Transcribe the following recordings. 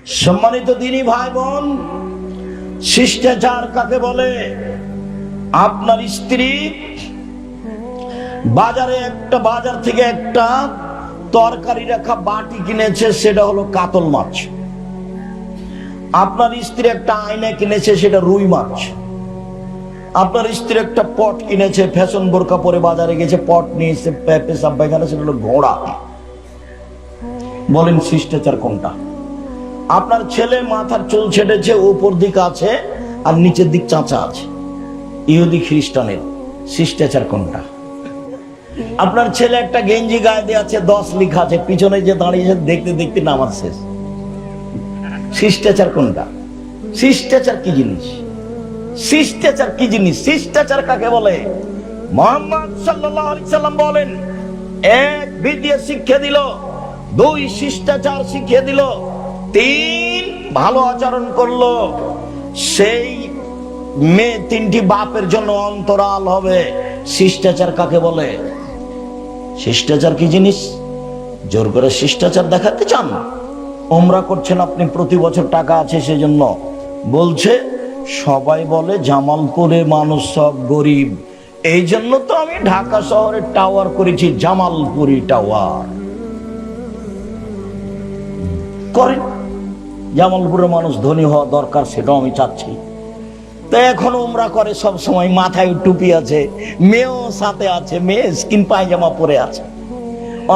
সম্মানিত দিনী ভাই বোন, শিষ্টাচার কাকে বলে? আপনার স্ত্রী বাজার থেকে একটা তরকারি রাখা বাটি কিনেছে, সেটা হলো কাতল মাছ। আপনার স্ত্রী একটা আয়না কিনেছে, সেটা রুই মাছ। আপনার স্ত্রী একটা পট কিনেছে, ফ্যাশন বোরকা পরে বাজারে গেছে, পট নিয়েছে, পেশাব পায়খানা, সেটা হলো ঘোড়া। বলেন শিষ্টাচার কোনটা? আপনার ছেলে মাথার চুল ছেড়েছে, উপর দিক আছে আর নিচের দিক চাঁচা আছে, ইহুদি খ্রিস্টানের। শিষ্টাচার কোনটা? আপনার ছেলে একটা গেঞ্জি গায়ে দিয়ে আছে, 10 লেখা আছে, পিছনে যে দাঁড়িয়েছে দেখতে দেখতে নামাজ শেষ। শিষ্টাচার কোনটা? শিষ্টাচার কি জিনিস? শিষ্টাচার কি জিনিস? শিষ্টাচার কাকে বলে? মুহাম্মদ সাল্লাল্লাহু আলাইহি সাল্লাম বলেন, 1 বিদ্যা শিক্ষা দিল, 2 শিষ্টাচার শিখিয়ে দিল, 3 ভালো আচরণ করলো, সেই মেয়ে 3টি বাপের জন্য অন্তরাল হবে। শিষ্টাচার কাকে বলে? শিষ্টাচার কি জিনিস? জোর করে শিষ্টাচার দেখাতে চান? ওমরা করছেন আপনি, প্রতি বছর টাকা আছে সেজন্য। বলছে সবাই বলে জামালপুরে মানুষ সব গরিব, এই জন্য তো আমি ঢাকা শহরে টাওয়ার করেছি, জামালপুরি টাওয়ার। করেন, জামালপুরের মানুষ ধনী হওয়া দরকার, সেটাও আমি চাচ্ছি। তো এখন উমরা করে সব সময়, মাথায় টুপি আছে, মেয়েও সাথে আছে, মেয়ে স্কিন পায়জামা পরে আছে,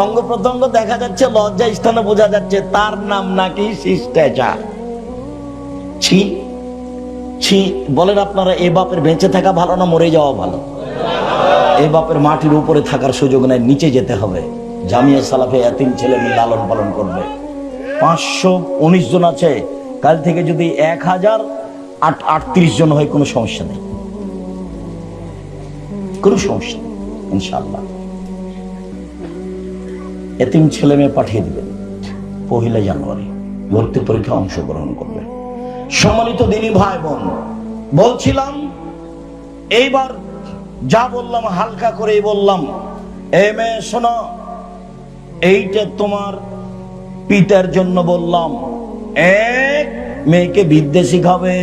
অঙ্গ প্রত্যঙ্গ দেখা যাচ্ছে, লজ্জা স্থানে বোঝা যাচ্ছে, তার নাম নাকি শিষ্টাচার। ছি ছি। বলেন আপনারা, এ বাপের বেঁচে থাকা ভালো না মরে যাওয়া ভালো? এই বাপের মাটির উপরে থাকার সুযোগ নেই, নিচে যেতে হবে। জামিয়া সালাফে এতিম ছেলে মেয়ে লালন পালন করবে। 519 জন আছে, কাল থেকে যদি 1038 জন হয়, কোনো সমস্যা নেই, কোনো সমস্যা নেই ইনশাআল্লাহ। এতিম ছেলে মেয়ে পাঠিয়ে দিবেন, 1 জানুয়ারি ভর্তি পরীক্ষা অংশগ্রহণ করবে। সম্মানিত দিনী ভাই বোন, বলছিলাম এইবার যা বললাম হালকা করেই বললাম। এই মেয়ে শোনো, এইটা তোমার পিতার জন্য বললাম। 1 মেয়েকে বিদ্যা শিখাবে,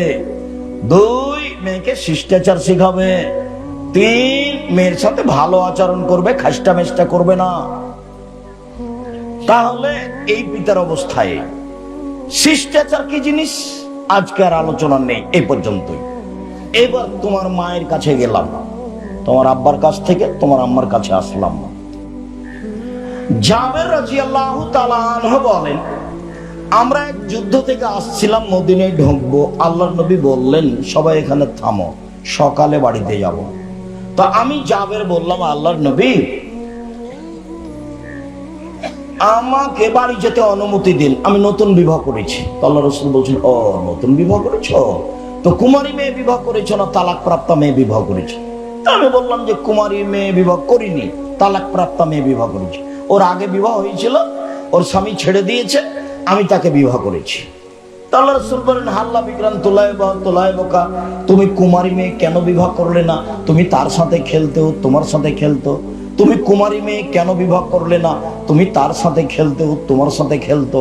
2 মেয়েকে শিষ্টাচার শিখাবে, 3 মেয়ের সাথে ভালো আচরণ করবে, খাস্টা মেষ্টা করবে না। তাহলে এই পিতার অবস্থায় শিষ্টাচার কি জিনিস আজকে আর আলোচনা নেই, এই পর্যন্তই। এবার তোমার মায়ের কাছে গেলাম, তোমার আব্বার কাছ থেকে তোমার আম্মার কাছে আসলাম। জাবের রাদিয়াল্লাহু তাআলা আনহু বলেন, আমরা এক যুদ্ধ থেকে আসছিলাম, মদিনায় ঢুকবো। আল্লাহর নবী বললেন, সবাই এখানে থামো, সকালে বাড়িতে যাব। তা আমি জাবের বললাম, আল্লাহর নবী আমাকে বাড়ি যেতে অনুমতি দিন, আমি নতুন বিবাহ করেছি। আল্লাহ রাসূল বলছেন, ও নতুন বিবাহ করেছো, তো কুমারী মেয়ে বিবাহ করেছো না তালাক প্রাপ্তা মেয়ে বিবাহ করেছো? আমি বললাম যে কুমারী মেয়ে বিবাহ করিনি, তালাক প্রাপ্তা মেয়ে বিবাহ করেছি। ওর আগে বিবাহ হয়েছিল, ওর স্বামী ছেড়ে দিয়েছে, আমি তাকে বিবাহ করেছি। আল্লাহ রাসূল বলেন, হাল্লা বিকরান তোলায় বোকা, তুমি কুমারী মেয়ে কেন বিবাহ করলে না? তুমি তার সাথে খেলতে, তোমার সাথে খেলতো। তুমি কুমারী মেয়ে কেন বিবাহ করলে না? তুমি তার সাথে খেলতে, তোমার সাথে খেলতো।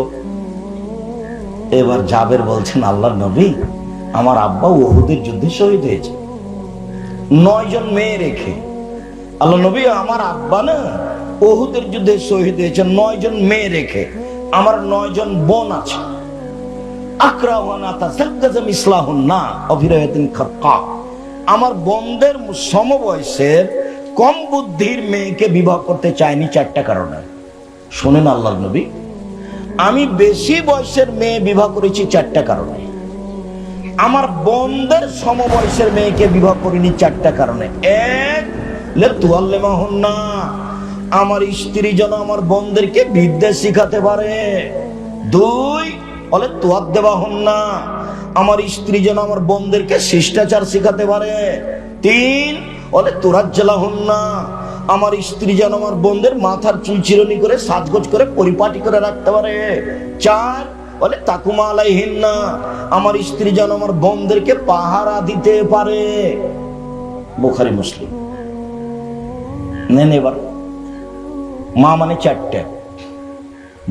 এবার জাবের বলছেন, আল্লাহর নবী আমার আব্বা উহুদের যুদ্ধে শহীদ হয়েছে 9 জন মেয়ে রেখে। আল্লাহ নবী আমার আব্বা না উহুদের যুদ্ধে শহীদ হয়েছে 9 জন মেয়ে রেখে, আমার 9 জন বোন আছে। আমার বোনদের সমবয়সের কম বুদ্ধির মেয়েকে বিবাহ করতে চাইনি 4টা কারণে। শোনেন আল্লাহর নবী, আমি বেশি বয়সের মেয়ে বিবাহ করেছি 4টা কারণে। আমার বোনদের সমবয়সের মেয়েকে বিবাহ করিনি 4টা কারণে। 1, লেতুয়াল্লেমাহুন্না, আমার স্ত্রী যেন আমার বোনদেরকে বিদ্যা শিখাতে পারে। 2, বলে তুয়াদ দেওয়া হন না, আমার স্ত্রী যেন আমার বোনদেরকে শিষ্টাচার শিখাতে পারে। 3, বলে তুরাজ্জালা হন না, আমার স্ত্রী যেন আমার বোনদের মাথার চুল চিরুনি করে সাজগোজ করে পরিপাটি করে রাখতে পারে। 4, বলে তাকুমা আলাইহিন না, আমার স্ত্রী যেন আমার বোনদেরকে পাহারা দিতে পারে। বুখারী মুসলিম। নেন এবার, মা মানে 4টে,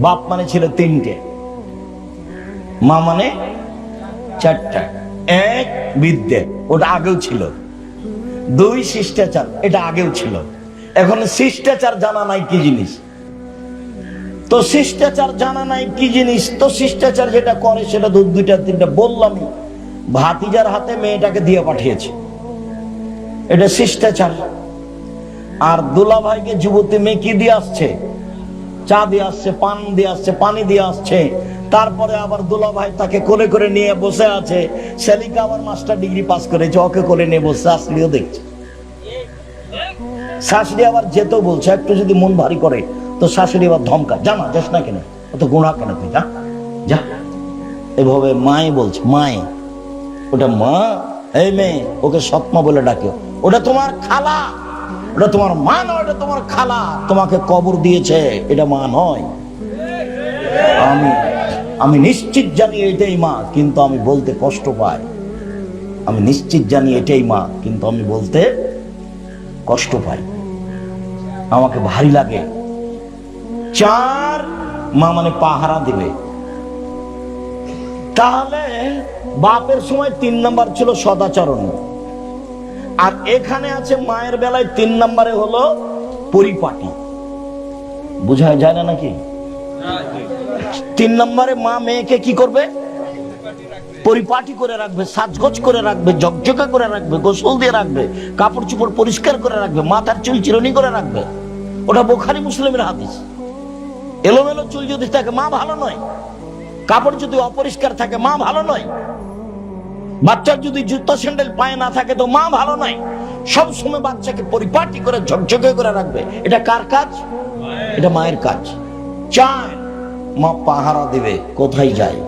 বাপ মানে ছিল 3টে। মা মানে চারটা। এক, বিদ্যে, ওটা আগেও ছিল। দুই, শিষ্টাচার, এটা আগেও ছিল। এখন শিষ্টাচার জানা নাই কি জিনিস। তো শিষ্টাচার জানা নাই কি জিনিস, তো শিষ্টাচার যেটা করে সেটা দুইটা তিনটা বললামই। ভাতিজার হাতে মেয়েটাকে দিয়ে পাঠিয়েছে, এটা শিষ্টাচার। আর দুলা ভাইকে যুবতী মেয়ে কি দিয়ে আসছে? চা দিয়ে আসছে, পান দিয়ে আসছে, পানি দিয়ে আসছে। তারপরে আবার দুলা ভাই তাকে কোলে করে নিয়ে বসে আছে। সেলিকা আবার মাস্টার ডিগ্রি পাস করেছে, ওকে কোলে নিয়ে বসে আসলেও দেখছে। শাশুড়ি আবার যেত বলছে, একটু যদি মন ভারী করে তো শাশুড়ি আবার ধমকা, জানা যাস না কেন, অত গোড়া কেন তুই, যা যা। এভাবে মায়ে বলছে, মায়ে, ওটা মা, এই মেয়ে, ওকে সৎমা বলে ডাকে, ওটা তোমার খালা, ওটা তোমার মা নয়, ওটা তোমার খালা, তোমাকে কবর দিয়েছে, এটা মা নয়। আমি নিশ্চিত জানি এটাই মা, কিন্তু আমি বলতে কষ্ট পাই। আমি নিশ্চিত জানি এটাই মা, কিন্তু আমি বলতে কষ্ট পাই, আমাকে ভারী লাগে। চার, মা মানে পাহারা দিবে। তাহলে বাপের সময় 3 নাম্বার ছিল সদাচরণ, আর এখানে আছে মায়ের বেলায় 3 নাম্বারে হলো পরিপাটি। বুঝা যায় না নাকি? 3 নম্বরে মা মেয়েকে কি করবে? পরিপাটি করে রাখবে, সাজগোজ করে রাখবে, ঝকঝকা করে রাখবে, গোসল দিয়ে রাখবে, কাপড় চোপড় পরিষ্কার করে রাখবে, মাথার চুল চিরুনি করে রাখবে। ওটা বুখারী মুসলিমের হাদিস। এলোমেলো চুল যদি থাকে মা ভালো নয়, কাপড় যদি অপরিষ্কার থাকে মা ভালো নয়, বাচ্চার যদি জুতো স্যান্ডেল পায়ে না থাকে তো মা ভালো নয়। সব সময় বাচ্চাকে পরিপাটি করে ঝকঝকে করে রাখবে। এটা কার কাজ? এটা মায়ের কাজ। চার, মা পাহারা দিবে, কোথায় যায়,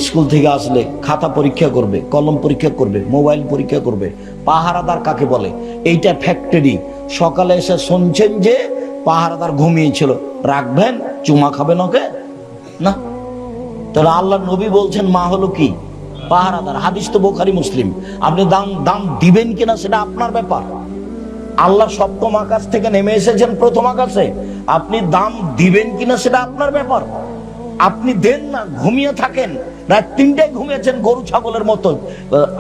স্কুল থেকে আসলে খাতা পরীক্ষা করবে, কলম পরীক্ষা করবে, মোবাইল পরীক্ষা করবে। পাহারাদার কাকে বলে? এইটা ফ্যাক্টরি। সকালে এসে শুনছেন যে পাহারাদার ঘুমিয়েছিল, রাখবেন, চুমা খাবেন ওকে না? তাহলে আল্লাহ নবী বলছেন মা হলো কি? পাহারাদার। হাদিস তো বুখারী মুসলিম। আপনি দাম দিবেন কিনা সেটা আপনার ব্যাপার। আল্লাহ সপ্তম আকাশ থেকে নেমে এসেছেন প্রথম আকাশে, আপনি দাম দিবেন কিনা সেটা আপনার ব্যাপার। আপনি দেন না, ঘুমিয়ে থাকেন, রাত 3টায় ঘুমিয়েছেন গরু ছাগলের মতো,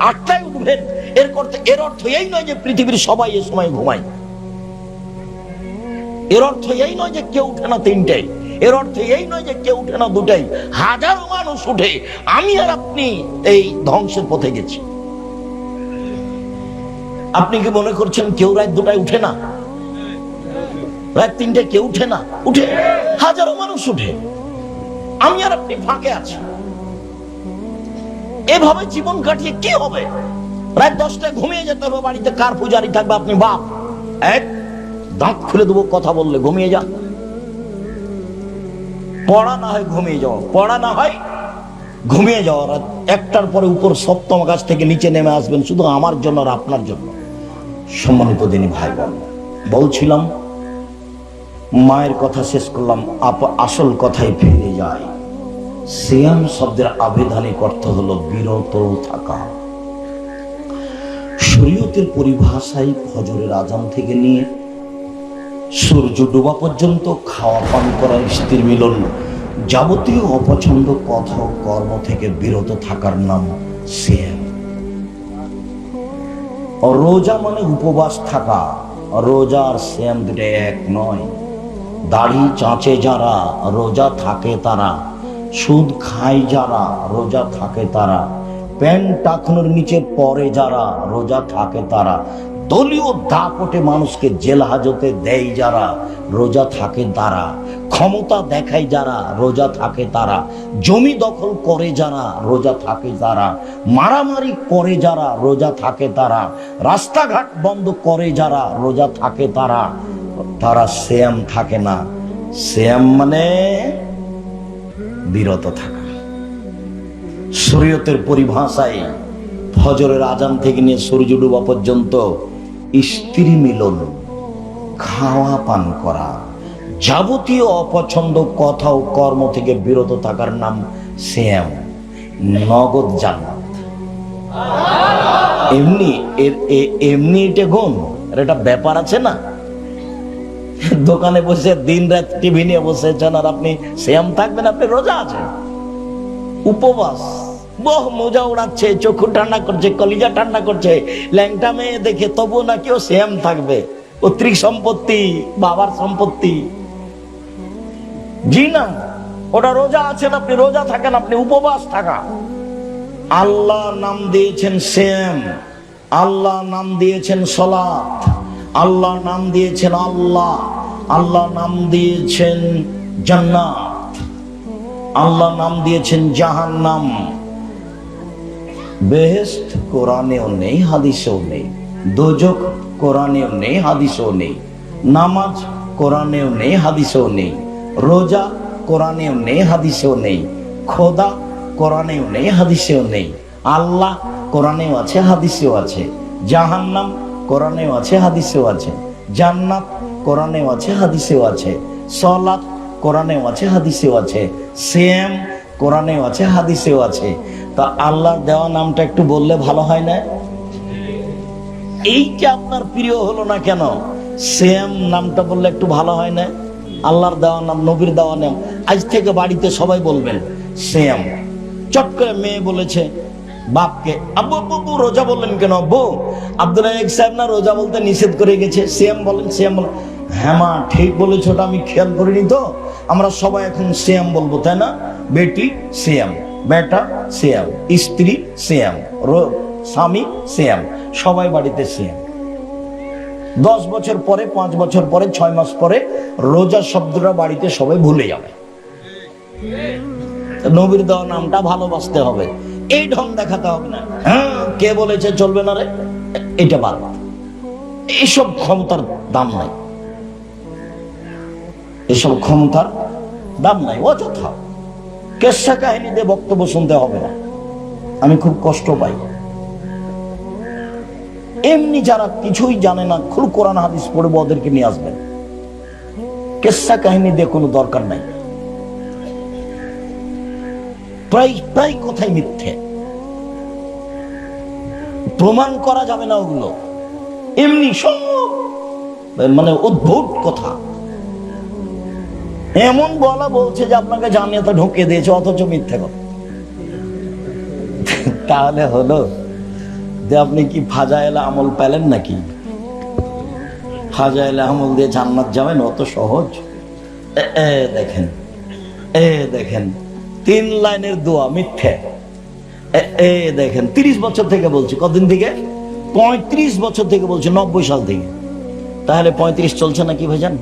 8টায় উঠবেন, এর অর্থ এই নয় যে পৃথিবীর সবাই এ সময় ঘুমায়। এর অর্থ এই নয় যে কেউ উঠে না 3টায়, এর অর্থ এই নয় যে কেউ উঠে না 2টায়। হাজারো মানুষ উঠে, আমি আর আপনি এই ধ্বংসের পথে গেছি। আপনি কি মনে করছেন কেউ রাত 2টায় উঠে না? রাত 3টায় কেউ উঠে না? উঠে, হাজারো মানুষ উঠে, আমি আর আপনি ফাঁকে আছি। এভাবে জীবন কাটিয়ে কি হবে? রাত 10টায় ঘুমিয়ে যেতে হবে, বাড়িতে কার পূজারি থাকবে? আপনি বাপ, এক দাঁত খুলে দেবো কথা বললে, ঘুমিয়ে যান। পড়া না হয় ঘুমিয়ে যাও, পড়া না হয় ঘুমিয়ে যাও। রাত 1টার পরে উপর সপ্তম আকাশ থেকে নিচে নেমে আসবেন শুধু আমার জন্য আর আপনার জন্য। সম্মানিত দিনী ভাই বোন, বলছিলাম মায়ের কথা শেষ করলাম, আসল কথায় ফিরে যায়। সিয়াম শব্দের আবিধানিক অর্থ হলো বিরত থাকা। শরীয়তের পরিভাষায় ফজরের আজান থেকে নিয়ে সূর্য ডোবা পর্যন্ত খাওয়া পান করা, স্ত্রী মিলন, যাবতীয় অপছন্দ কথা ও কর্ম থেকে বিরত থাকার নাম সিয়াম। রোজা মানে উপবাস থাকা। রোজা আর সিয়াম দুটো এক নয়। দাড়ি চাঁচে যারা রোজা থাকে তারা, সুদ খায় যারা রোজা থাকে তারা, প্যান্ট টাকনোর নিচে পরে যারা রোজা থাকে তারা, দলীয় দাপটে মানুষকে জেল হাজতে দেয় যারা রোজা থাকে তারা, ক্ষমতা দেখায় যারা রোজা থাকে তারা, জমি দখল করে যারা রোজা থাকে তারা, মারামারি করে যারা রোজা থাকে তারা, রাস্তাঘাট বন্ধ করে যারা রোজা থাকে তারা, তারা সিয়াম থাকে না। সিয়াম মানে বিরত থাকা। শরীয়তের পরিভাষায় ফজরের আজান থেকে নিয়ে সূর্য ডোবা পর্যন্ত স্ত্রী মিলন, খাওয়া পান করা, যাবতীয় অপছন্দ কথা ও কর্ম থেকে বিরত থাকার নাম সিয়াম। নগদ জান্নাত। এমনি এটা গুণ, এটা ব্যাপার আছে না। দোকানে বসে দিন রাত টিভি নিয়ে বসেছেন আর আপনি সিয়াম থাকবেন, আপনি রোজা আছেন। উপবাস, বহু মোজা উড়াচ্ছে, চক্ষু ঠান্ডা করছে, কলিজা ঠান্ডা করছে, ল্যাংটা মেয়ে দেখে, তবু নাকি ও সেম থাকবে, পৈতৃক সম্পত্তি, বাবার সম্পত্তি। জি না, ওটা রোজা আছেন আপনি, রোজা থাকেন আপনি, উপবাস থাকা। আল্লাহ নাম দিয়েছেন সেম, আল্লাহ নাম দিয়েছেন সলাত, আল্লাহ নাম দিয়েছেন আল্লাহ, আল্লাহ নাম দিয়েছেন জান্নাত, আল্লাহ নাম দিয়েছেন জাহান্নাম। বেহেশত কোরআনেও নেই, হাদিসেও নেই। দোজখ কোরআনেও নেই, হাদিসেও নেই। নামাজ কোরআনেও নেই, হাদিসেও নেই। রোজা কোরআনেও নেই, হাদিসেও নেই। খোদা কোরআনেও নেই, হাদিসেও নেই। আল্লাহ কোরআনেও আছে, হাদিসেও আছে। জাহান্নাম কোরআনেও আছে, হাদিসেও আছে। জান্নাত কোরআনেও আছে, হাদিসেও আছে। সালাত কোরআনেও আছে, হাদিসেও আছে। সিয়াম কোরআনেও আছে, হাদিসেও আছে। তা আল্লাহর দেওয়া নামটা একটু বললে ভালো হয় না? এইটা আপনার প্রিয় হলো না কেন? সিয়াম নামটা বললে একটু ভালো হয় না? আল্লাহর দেওয়া নাম, নবীর দেওয়া নাম। আজ থেকে বাড়িতে সবাই বলবেন সিয়াম। চট করে মেয়ে বলেছে বাপকে, আব্বু আব্বু রোজা বললেন কেন? আব্বু আব্দুল এক সাহেব না রোজা বলতে নিষেধ করে গেছে, সিয়াম বলেন, সিয়াম বলেন। হ্যাঁ মা ঠিক বলেছো, ওটা আমি খেয়াল করিনি তো। আমরা সবাই এখন সিয়াম বলবো, তাই না? বেটি সিয়াম, বেটা সিয়াম, স্ত্রী সিয়াম, স্বামী সিয়াম, সবাই বাড়িতে সিয়াম। 10 বছর পরে, 5 বছর পরে, 6 মাস পরে রোজা শব্দটা বাড়িতে সবাই ভুলে যাবে। নবীর দেওয়া নামটা ভালোবাসতে হবে, এই ঢং দেখাতে হবে না। হ্যাঁ কে বলেছে চলবে না রে, এটা বাদ। এইসব ক্ষমতার দাম নাই, এসব ক্ষমতার দাম নাই। অযথা কেসা কাহিনী দিয়ে বক্তব্য শুনতে হবে না, আমি খুব কষ্ট পাই। এমনি যারা কিছুই জানে না, খুব কোরআন হাদিস পড়বে, ওদেরকে নিয়ে আসবেন। কেসা কাহিনী দিয়ে কোনো দরকার নাই। প্রায় কথাই মিথ্যে, প্রমাণ করা যাবে না ওগুলো। এমনি সব মানে অদ্ভুত কথা, এমন বলা বলছে যে আপনাকে জানিয়ে তো ঢুকিয়ে দিয়েছে, অথচ মিথ্যে কথা। তাহলে হলো যে আপনি কি ফাজাইল আমল পেলেন নাকি? ফাজাইল আমল দিয়ে জান্নাত যাবেন অত সহজ? দেখেন দেখেন 3 লাইনের দোয়া মিথ্যে। দেখেন 30 বছর থেকে বলছি। কতদিন থেকে? 35 বছর থেকে বলছি, 90 সাল থেকে। তাহলে 35 চলছে নাকি ভাইজান?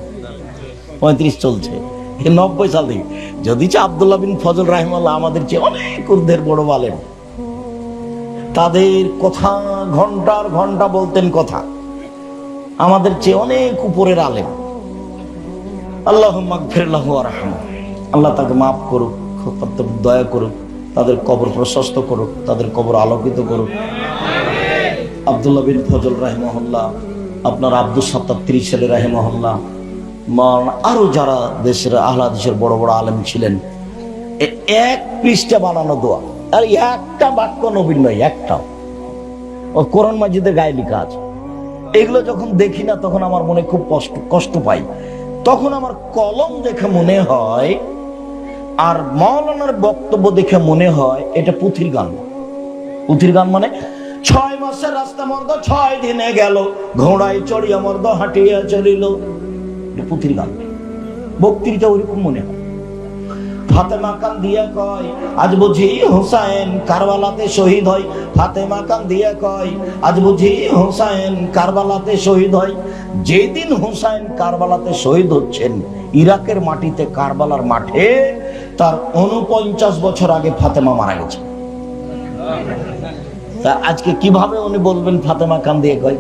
35 চলছে, 90 সাল থেকে। যদি আব্দুল্লাহ বিন ফজল রাহিমাহুল্লাহ আমাদের চেয়ে অনেক ঊর্ধ্বের বড় আলেম, তাদের কথা ঘন্টার ঘন্টা বলতেন কথা, আমাদের চেয়ে অনেক উপরের আলেম। আল্লাহুম্মা গফির লাহু ওয়ারহামহু, আল্লাহ তাকে মাফ করুক, দয়া করুক, তাদের কবর প্রশস্ত করুক, তাদের কবর আলোকিত করুক। আব্দুল্লাহ বিন ফজল রাহিমাহুল্লাহ, আপনার আব্দুস সাত্তার ত্রিশালী রাহিমাহুল্লাহ, আরো যারা দেশের আহলে হাদিসের বড় বড় আলেম ছিলেন, 1 পৃষ্ঠা বানানো দোয়া, আর একটা বাক্য নবীর নয়, একটাও। ও কোরআন মাজিদের গায়ে লেখা আছে। এগুলো যখন দেখি না তখন আমার মনে খুব কষ্ট পাই। তখন আমার কলম দেখে মনে হয়, আর মাওলানার বক্তব্য দেখে মনে হয় এটা পুঁথির গান। পুঁথির গান মানে 6 মাসের রাস্তা মর্দ 6 দিনে গেল, ঘোড়ায় চড়িয়া মর্দ হাঁটিয়া চলিল। পুঁথির গান, বক্তৃতা ওইরকম মনে হয়। ফাতেমা কান দিয়া কয় আজ বুঝি হুসাইন কারবালাতে শহীদ হয়। ফাতেমা কান দিয়া কয় আজ বুঝি হুসাইন কারবালাতে শহীদ হয়। যেদিন হুসাইন কারবালাতে শহীদ হচ্ছেন, ইরাকের মাটিতে, কারবালার মাঠে, তার 49 বছর আগে ফাতেমা মারা গেছে। তা আজকে কিভাবে উনি বলবেন ফাতেমা কান দিয়ে কয়?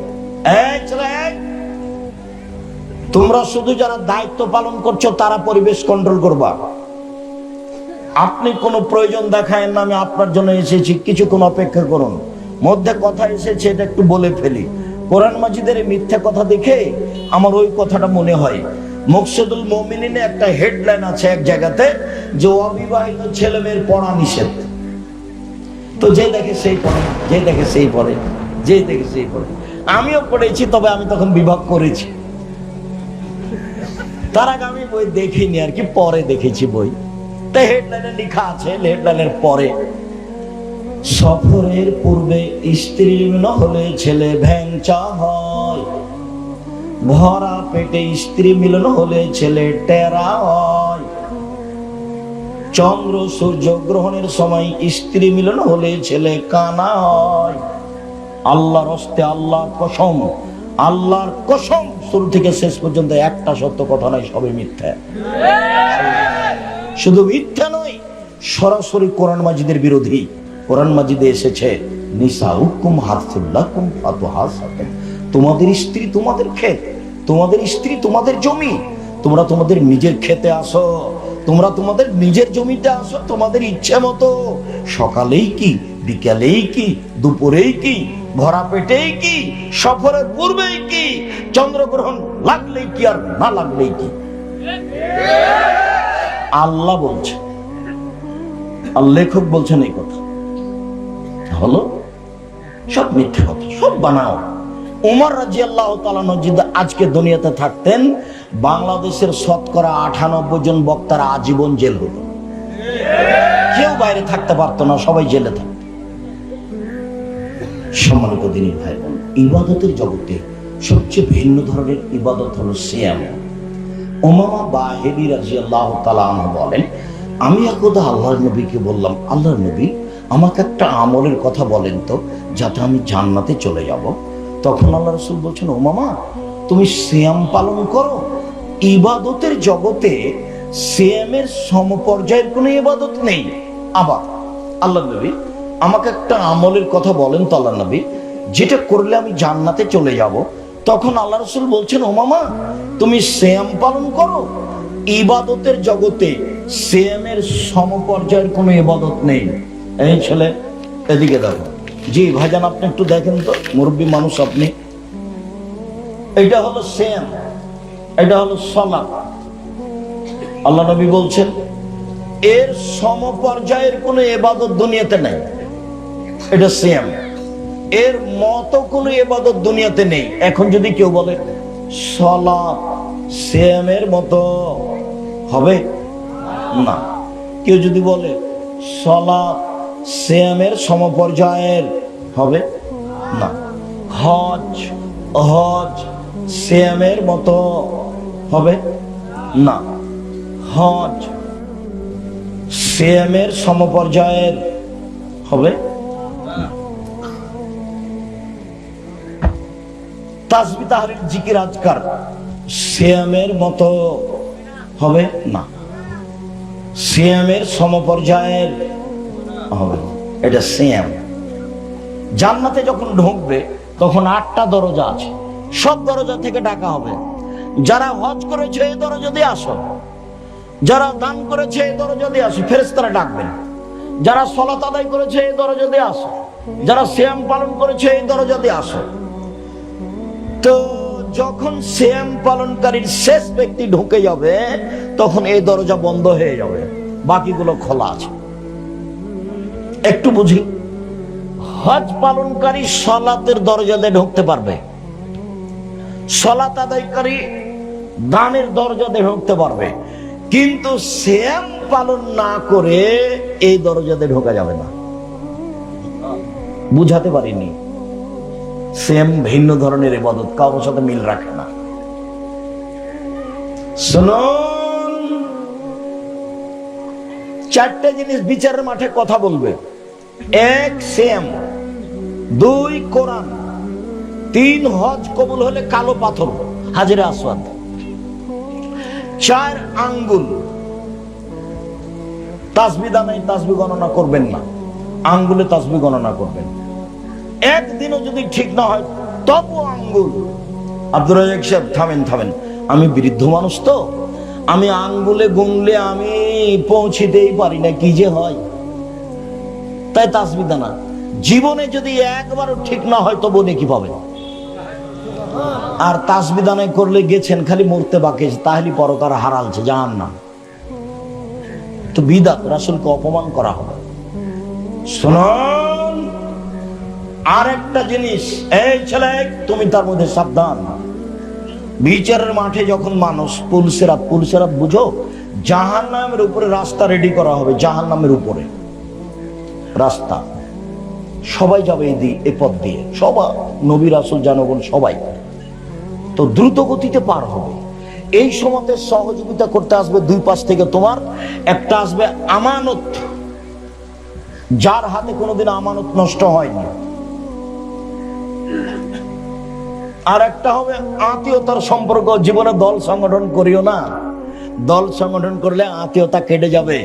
তোমরা শুধু যারা দায়িত্ব পালন করছো তারা পরিবেশ কন্ট্রোল করবা। আপনি কোনো প্রয়োজন দেখায় না, আমি আপনার জন্য এসেছি, কিছুক্ষণ অপেক্ষা করুন। মধ্যে কথা এসেছে, এটা একটু বলে ফেলি। কোরআন মাজিদের মিথ্যা কথা দেখে আমার ওই কথাটা মনে হয়। মুকসিদুল মুমিনিনে একটা হেডলাইন আছে এক জায়গাতে, যে অবিবাহিত ছেলে মেয়ের পড়া নিষেধ। তো যে দেখে সেই পড়ে, যে দেখে সেই পড়ে, যে দেখে সেই পড়ে। আমিও পড়েছি, তবে আমি তখন বিভাগ করেছি। তার আগে আমি বই দেখিনি আর কি, পরে দেখেছি বই। তাই হেডলাইনে লেখা আছে, হেডলাইনের পরে, সফরের পূর্বে স্ত্রী মিলন হলে ছেলে ভ্যাংচা হয়, ভরা পেটে স্ত্রী মিলন হলে ছেলে টেরা হয়, চন্দ্র সূর্য গ্রহণের সময় স্ত্রী মিলন হলে ছেলে কানা হয়। আল্লাহর হস্তে আল্লাহর কসম, আল্লাহর কসম, শুরু থেকে শেষ পর্যন্ত একটা সত্য কথা নয়, সবই মিথ্যা। শুধু মিথ্যা নয়, সরাসরি কোরআন মাজিদের বিরোধী। কোরআন মাজিদে এসেছে, নিসাউকুম হারসুল লাকুম ফাতুহাসাকুম, তোমাদের স্ত্রী তোমাদের ক্ষেত, তোমাদের স্ত্রী তোমাদের জমি, তোমরা তোমাদের নিজের খেতে আসো, তোমরা তোমাদের নিজের জমিতে আসো তোমাদের ইচ্ছে মতো, সকালেই কি, বিকালেই কি, দুপুরেই কি, ভরা পেটেই কি, সফরের পূর্বেই কি, চন্দ্রগ্রহণ লাগলেই কি আর না লাগলেই কি। আল্লাহ বলছে, আর লেখক বলছেন এই কথা হলো সব মিথ্যে কথা, সব বানাও। উমর রাদিয়াল্লাহু তাআলা যদি আজকে দুনিয়াতে থাকতেন, বাংলাদেশের শতকরা 98 জন বক্তার আজীবন জেল হতো, কেউ বাইরে থাকতে পারতো না, সবাই জেলে থাকতো। সম্মানিত দিনী ভাই বোন, ইবাদতের জগতে সবচেয়ে ভিন্ন ধরনের ইবাদত হলো সিয়াম। উমামা বাহিলী রাদিয়াল্লাহু তাআলা আনহু বলেন, আমি একদা আল্লাহর নবীকে বললাম, আল্লাহর নবী, আমাকে একটা আমলের কথা বলেন তো, যাতে আমি জান্নাতে চলে যাব। তখন আল্লাহ রাসূল বলছেন, উমামা, তুমি সিয়াম পালন করো। ইবাদতের জগতে সিয়ামের সমপর্যায়ের কোনো ইবাদত নেই। আবার আল্লাহর নবী, আমাকে একটা আমলের কথা বলেন তো আল্লাহর নবী, যেটা করলে আমি জান্নাতে চলে যাব। তখন আল্লাহ রাসূল বলছেন, উমামা, তুমি সিয়াম পালন করো। ইবাদতের জগতে সিয়ামের সমপর্যায়ের কোনো ইবাদত নেই। এই ছেলে, এদিকে দেখো। জি ভাইজান, আপনি একটু দেখেন তো, মুরব্বী মানুষ আপনি। এটা হলো সিয়াম, এটা হলো সালাত। আল্লাহ নবী বলছেন, এর সমপর্যায়ের কোনো ইবাদত দুনিয়াতে নাই। এটা সিয়াম, এর মতো কোনো ইবাদত দুনিয়াতে নেই। এখন যদি কেউ বলে সালাত সিয়ামের মতো, হবে না। কেউ যদি বলে সালাত সিয়ামের সমপর্যায়ের, হবে না। হজ, হজ সিয়ামের মতো, হবে না। হজ সিয়ামের সমপর্যায়ের, হবে না। তাসবিহ তাহলিল জিকির আজকার সিয়ামের মতো, হবে না। সিয়ামের সমপর্যায়ের হবে না। এটা সিয়াম। জান্নাতে যখন ঢুকবে তখন 8টা দরজা আছে, সব দরজা থেকে ডাকা হবে, যারা হজ করেছে এই দরজা দিয়ে আসো, যারা দান করেছে এই দরজা দিয়ে আসো, ফেরেশতারা ডাকবেন। যারা সালাত আদায় করেছে এই দরজা দিয়ে আসো, যারা সিয়াম পালন করেছে এই দরজা দিয়ে আসো। তো যখন সিয়াম পালনকারীর শেষ ব্যক্তি ঢুকে যাবে, তখন এই দরজা বন্ধ হয়ে যাবে, বাকিগুলো খোলা আছে। একটু বুঝি, হজ পালনকারী সালাতের দরজা দিয়ে ঢুকতে পারবে, সালাত আদায়কারী দানের দরজা দিয়ে ঢুকতে পারবে, কিন্তু সিয়াম পালন না করে এই দরজা দিয়ে ঢোকা যাবে না। বুঝাতে পারিনি? সিয়াম ভিন্ন ধরনের ইবাদত, কারোর সাথে মিল রাখে না। শুনুন, 4টে জিনিস বিচারের মাঠে কথা বলবে। 1 সিয়াম, 2 কোরআন, 3 হজ কবুল হলে কালো পাথর হাজরে আসওয়াদ, 4 আঙ্গুল। তাসবিহ দানায় তাসবিহ গণনা করবেন না, আঙ্গুলে তাসবিহ গণনা করবেন। একদিনও যদি ঠিক না হয় তবু আঙ্গুল। আব্দুর রাজ্জাক সাহেব, থামেন থামেন, আমি বৃদ্ধ মানুষ তো, আমি আঙ্গুলে গুনলে আমি পৌঁছিতেই পারি না, কি যে হয়। তাই তাসবিহ দানা জীবনে যদি একবারও ঠিক না হয় তবু নেকি পাবেন। আর তাসবিহ দানা করলে গেছেন খালি মরতে বাকি, তাহলে পরকার হারালছে, জান না তো বিদআত, রাসূলকে অপমান করা হবে। শুনুন, আর একটা জিনিস, এই ছেলে তুমি তার মধ্যে সাবধান। বিচারের মাঠে যখন মানুষ পুলসেরাত বুঝো, জাহান্নামের উপরে রাস্তা রেডি করা হবে, জাহান্নামের উপরে রাস্তা। সবাই যাবে এই পথ দিয়ে, সবাই, নবী রাসূল জনগণ সবাই। তো দ্রুত গতিতে পার হবে। এই সময়তে সহযোগিতা করতে আসবে দুই পাশ থেকে তোমার। একটা আসবে আমানত, যার হাতে কোনোদিন আমানত নষ্ট হয়নি। আর একটা হবে আত্মীয়তার সম্পর্ক। জীবনে দল সংগঠন করিও না, দল সংগঠন করলে আত্মীয়তা কেটে যাবে।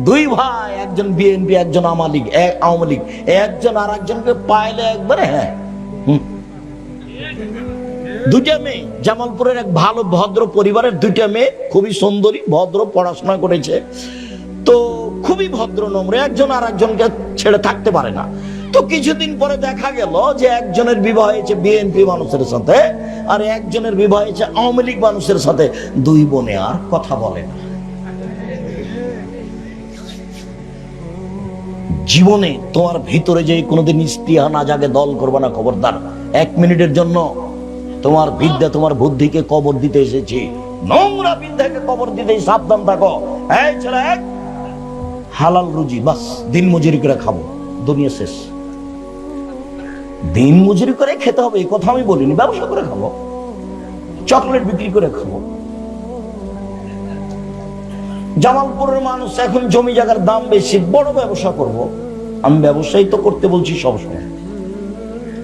দুই ভাই, একজন বিএনপি একজন আওয়ামী লীগ, একজন আর একজনকে পাইলে একবারে হ্যাঁ। দুইটা মেয়ে, জামালপুরের এক ভালো ভদ্র পরিবারের দুইটা মেয়ে, খুবই সুন্দরী, ভদ্র, পড়াশোনা করেছে, তো খুবই ভদ্র নম্র, একজন আর একজনকে ছেড়ে থাকতে পারে না। তো কিছুদিন পরে দেখা গেল যে একজনের বিবাহ হয়েছে বিএনপি মানুষের সাথে, আর একজনের বিবাহ হয়েছে আওয়ামী লীগ মানুষের সাথে। দুই বোনে আর কথা বলে না। জীবনে তোমার ভিতরে যে কোনোদিন স্পৃহা না জাগে, দল করবে না, খবরদার। 1 মিনিটের জন্য তোমার বিদ্যা তোমার বুদ্ধিকে কবর দিতে এসেছি, নোংরা বিদ্যাকে কবর দিতে সাবধান থাকো। এই ছেলে, হালাল রুজি, বাস দিন মজুরি করে খাবো, দুনিয়া শেষ। দিন মজুরি করে খেতে হবে এই কথা আমি বলিনি, ব্যবসা করে খাবো, চকলেট বিক্রি করে খাবো। জামালপুরের মানুষ এখন জমি জায়গার দাম বেশি, বড় ব্যবসা করব। আমি ব্যবসায়ী তো করতে বলছি সবসময়।